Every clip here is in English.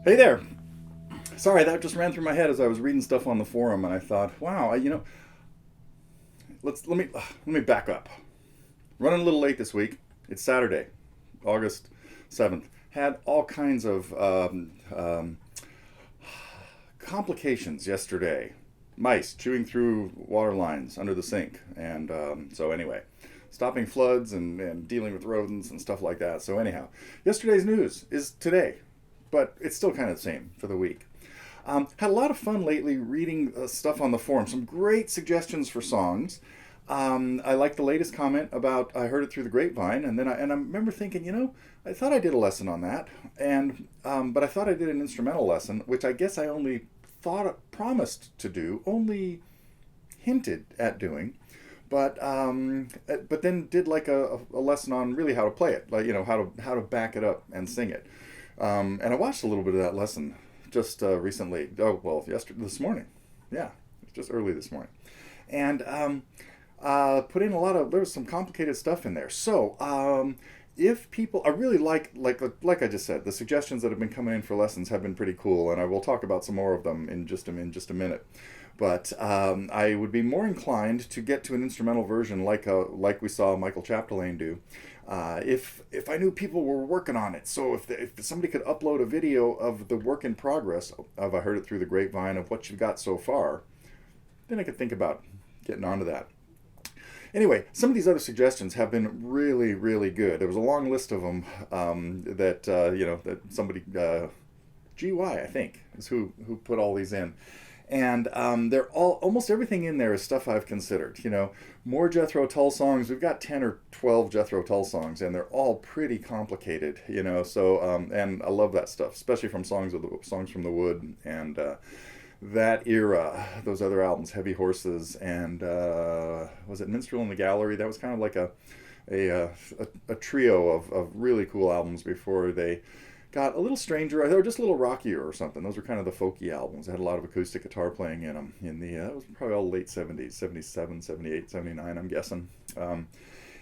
Hey there. Sorry, that just ran through my head as I was reading stuff on the forum, and I thought, wow, let me back up. Running a little late this week. It's Saturday, August 7th. Had all kinds of complications yesterday. Mice chewing through water lines under the sink, and so anyway, stopping floods and dealing with rodents and stuff like that. So anyhow, yesterday's news is today, but it's still kind of the same for the week. Had a lot of fun lately reading stuff on the forum. Some great suggestions for songs. I like the latest comment about I heard it through the grapevine, and I remember thinking, I thought I did a lesson on that, and but I thought I did an instrumental lesson, which I guess I only promised to do, only hinted at doing, but then did like a lesson on really how to play it, like how to back it up and sing it. And I watched a little bit of that lesson just recently. Oh well, this morning. Yeah, just early this morning, and put in there was some complicated stuff in there. So if people, I really like I just said, the suggestions that have been coming in for lessons have been pretty cool, and I will talk about some more of them in just a minute. But I would be more inclined to get to an instrumental version like we saw Michael Chapin do, if I knew people were working on it. So if somebody could upload a video of the work in progress of I heard it through the grapevine of what you've got so far, then I could think about getting onto that. Anyway, some of these other suggestions have been really, really good. There was a long list of them that somebody, GY I think, is who put all these in. And they're almost everything in there is stuff I've considered. More Jethro Tull songs. We've got 10 or 12 Jethro Tull songs, and they're all pretty complicated. So and I love that stuff, especially from songs from the Wood and that era. Those other albums, Heavy Horses, and was it Minstrel in the Gallery? That was kind of like a trio of really cool albums before they got a little stranger. They were just a little rockier or something. Those were kind of the folky albums. They had a lot of acoustic guitar playing in them. It was probably all late 70s, 77, 78, 79, I'm guessing.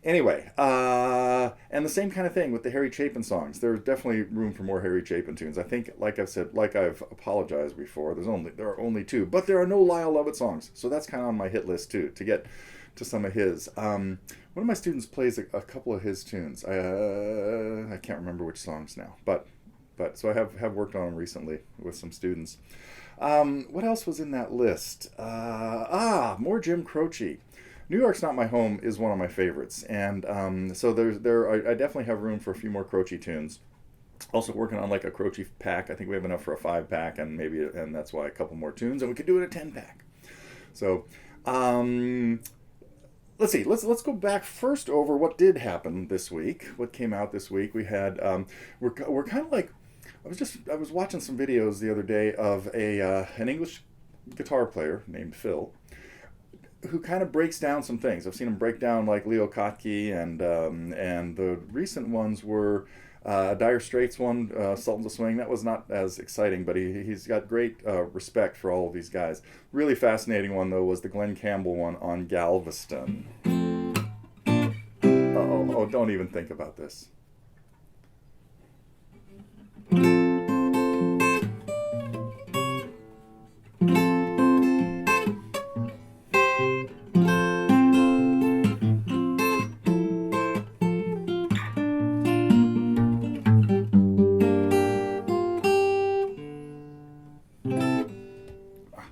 Anyway, and the same kind of thing with the Harry Chapin songs. There's definitely room for more Harry Chapin tunes. I think, like I've apologized before, there are only two, but there are no Lyle Lovett songs. So that's kind of on my hit list too, to get to some of his. One of my students plays a couple of his tunes. I can't remember which songs now, but so I have worked on them recently with some students. What else was in that list? More Jim Croce. New York's Not My Home is one of my favorites, and so I definitely have room for a few more Croce tunes. Also working on like a Croce pack. I think we have enough for a 5-pack, and that's why a couple more tunes, and we could do it a 10-pack. So. Let's see. Let's go back first over what did happen this week. What came out this week? We had we're kind of like I was watching some videos the other day of an English guitar player named Phil, who kind of breaks down some things. I've seen him break down like Leo Kottke, and the recent ones were Dire Straits one, Sultans of Swing. That was not as exciting, but he's got great respect for all of these guys. Really fascinating one though was the Glen Campbell one on Galveston. Oh, don't even think about this.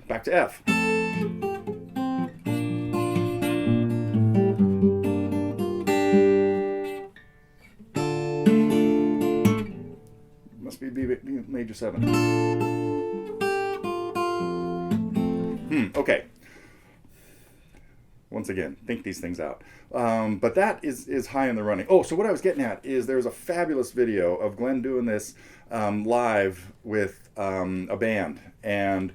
Back to F. Must be B major 7. Okay. Once again, think these things out. But that is high in the running. Oh, so what I was getting at is there's a fabulous video of Glenn doing this live with a band, and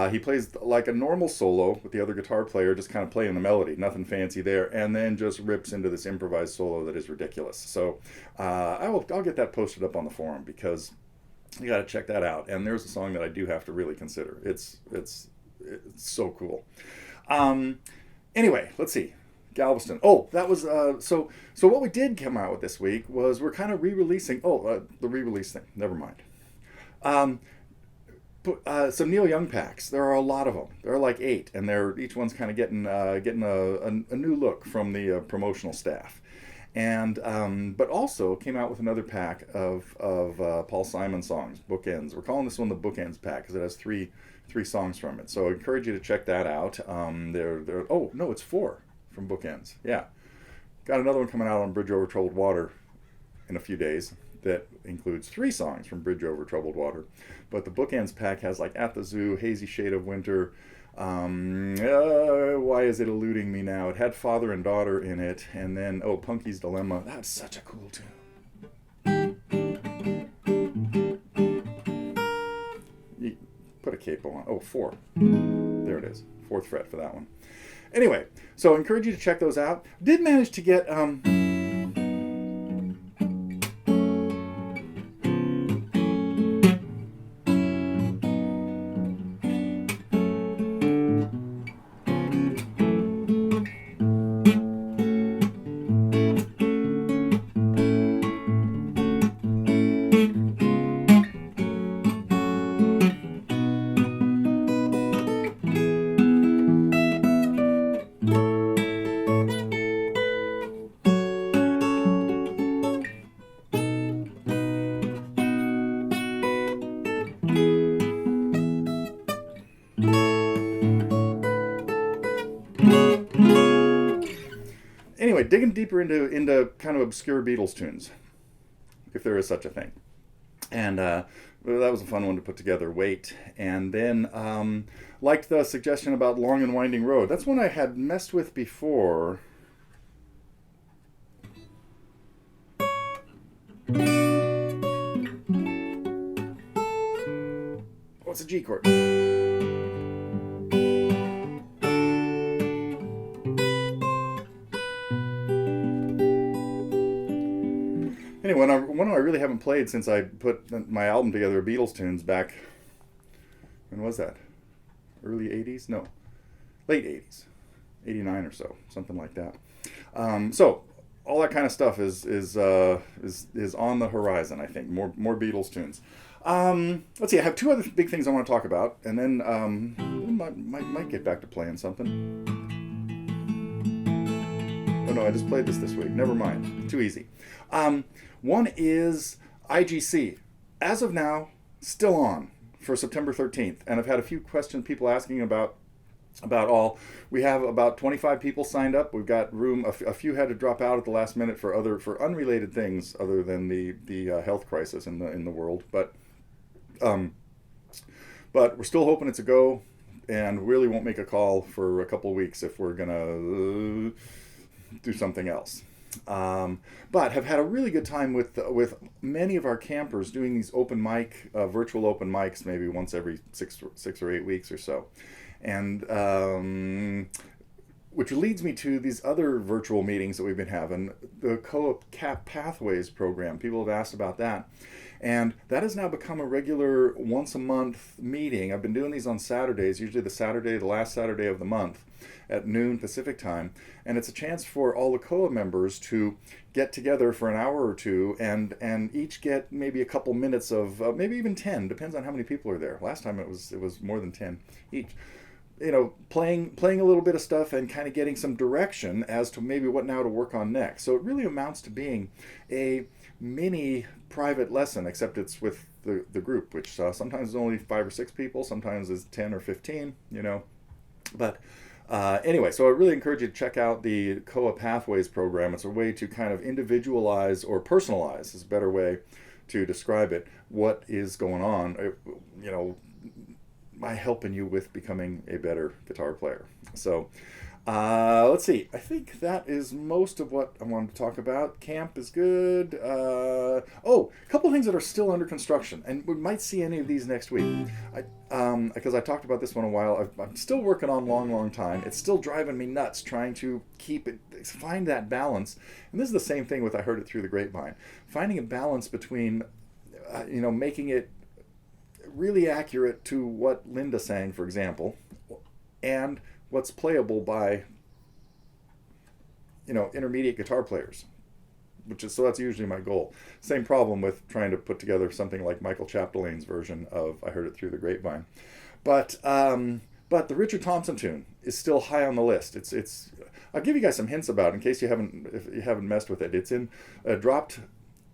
he plays like a normal solo with the other guitar player, just kind of playing the melody, nothing fancy there, and then just rips into this improvised solo that is ridiculous. So I'll get that posted up on the forum, because you got to check that out. And there's a song that I do have to really consider. It's so cool. Anyway, let's see. Galveston. Oh, that was so what we did come out with this week was we're kind of re-releasing. The re-release thing. Never mind. Um, some Neil Young packs. There are a lot of them. There are like 8, and they're each one's kind of getting a new look from the promotional staff. And but also came out with another pack of Paul Simon songs, Bookends. We're calling this one the Bookends pack because it has three songs from it. So I encourage you to check that out. They're oh no, it's 4 from Bookends. Yeah, got another one coming out on Bridge Over Troubled Water in a few days that includes 3 songs from Bridge Over Troubled Water. But the Bookends pack has like At the Zoo, Hazy Shade of Winter. Why is it eluding me now? It had Father and Daughter in it, and then Punky's Dilemma. That's such a cool tune. You put a capo on. 4. There it is. 4th fret for that one. Anyway, so I encourage you to check those out. Did manage to get anyway, digging deeper into kind of obscure Beatles tunes, if there is such a thing. And that was a fun one to put together. Wait. And then liked the suggestion about Long and Winding Road. That's one I had messed with before. Oh, it's a G chord. Anyway, one I really haven't played since I put my album together, Beatles tunes, back, when was that? Early 80s? No, late 80s, 89 or so, something like that. So all that kind of stuff is on the horizon. I think more Beatles tunes. Let's see. I have 2 other big things I want to talk about, and then might get back to playing something. Oh no, I just played this week. Never mind. Too easy. One is IGC. As of now, still on for September 13th, and I've had a few questions, people asking about all. We have about 25 people signed up. We've got room. A few had to drop out at the last minute for unrelated things other than the health crisis in the world. But we're still hoping it's a go, and really won't make a call for a couple of weeks if we're gonna do something else. But have had a really good time with many of our campers doing these open mic, virtual open mics, maybe once every 6 or 8 weeks or so, and which leads me to these other virtual meetings that we've been having. The KOA Pathways Program. People have asked about that, and that has now become a regular once a month meeting. I've been doing these on Saturdays, usually the last Saturday of the month, at noon Pacific time, and it's a chance for all the KOA members to get together for an hour or two and each get maybe a couple minutes of maybe even 10, depends on how many people are there. Last time it was more than 10 each. Playing a little bit of stuff and kind of getting some direction as to maybe what now to work on next. So it really amounts to being a mini private lesson, except it's with the group, which sometimes is only 5 or 6 people, sometimes is 10 or 15, But anyway, so I really encourage you to check out the KOA Pathways program. It's a way to kind of individualize or personalize, is a better way to describe it, what is going on, by helping you with becoming a better guitar player. So let's see. I think that is most of what I wanted to talk about. Camp is good. A couple of things that are still under construction, and we might see any of these next week. Because I talked about this one a while. I'm still working on Long Time. It's still driving me nuts trying to find that balance. And this is the same thing with I Heard It Through the Grapevine. Finding a balance between, making it really accurate to what Linda sang, for example, and what's playable by intermediate guitar players. so that's usually my goal. Same problem with trying to put together something like Michael Chapdelain's version of I Heard It Through the Grapevine. But the Richard Thompson tune is still high on the list. It's I'll give you guys some hints about it in case if you haven't messed with it. It's in a dropped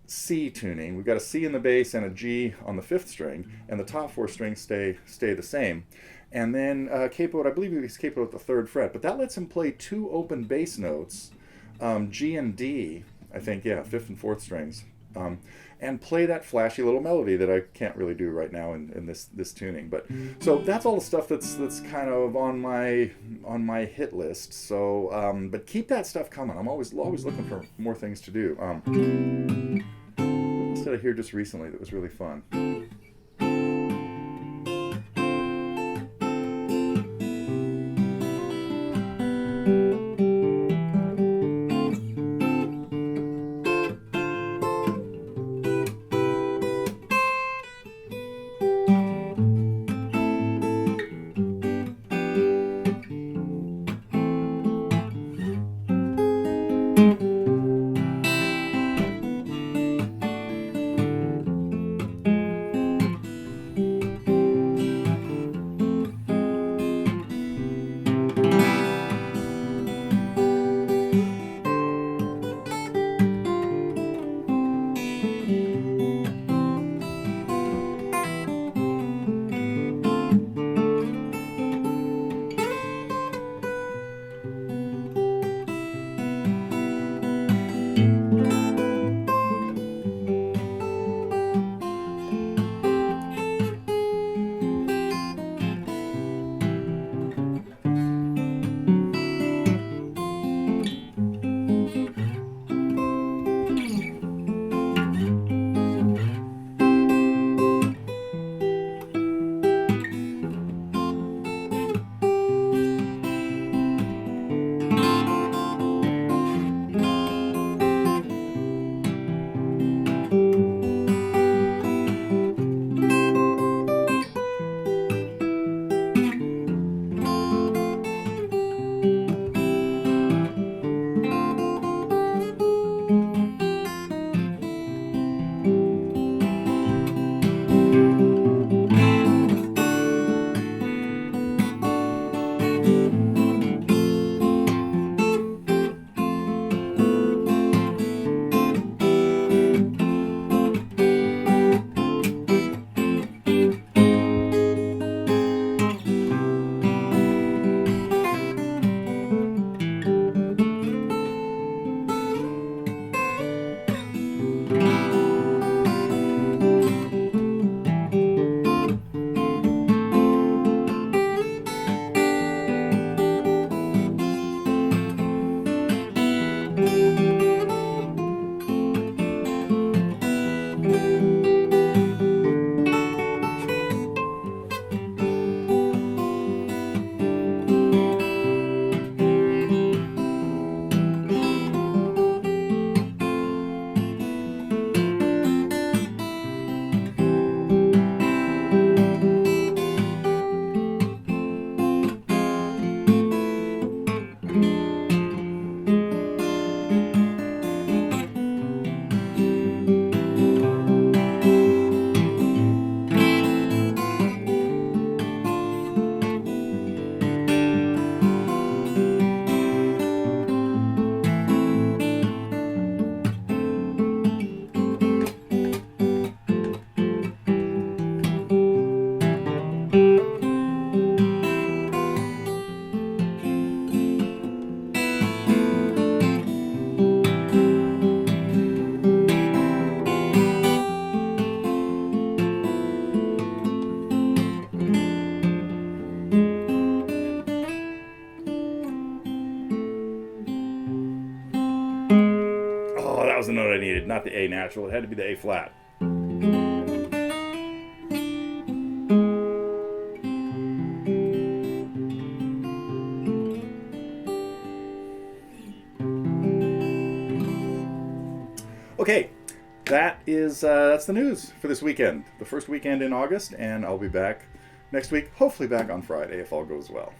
C tuning. We've got a C in the bass and a G on the 5th string, and the top 4 strings stay the same. And then capoed, I believe he's capoed at the 3rd fret, but that lets him play 2 open bass notes, G and D, I think, 5th and 4th strings, and play that flashy little melody that I can't really do right now in this tuning. But so that's all the stuff that's kind of on my hit list. So but keep that stuff coming. I'm always looking for more things to do. What did I hear just recently that was really fun? was the note I needed, not the A natural. It had to be the A flat. Okay, that's the news for this weekend, the first weekend in August, and I'll be back next week, hopefully back on Friday if all goes well.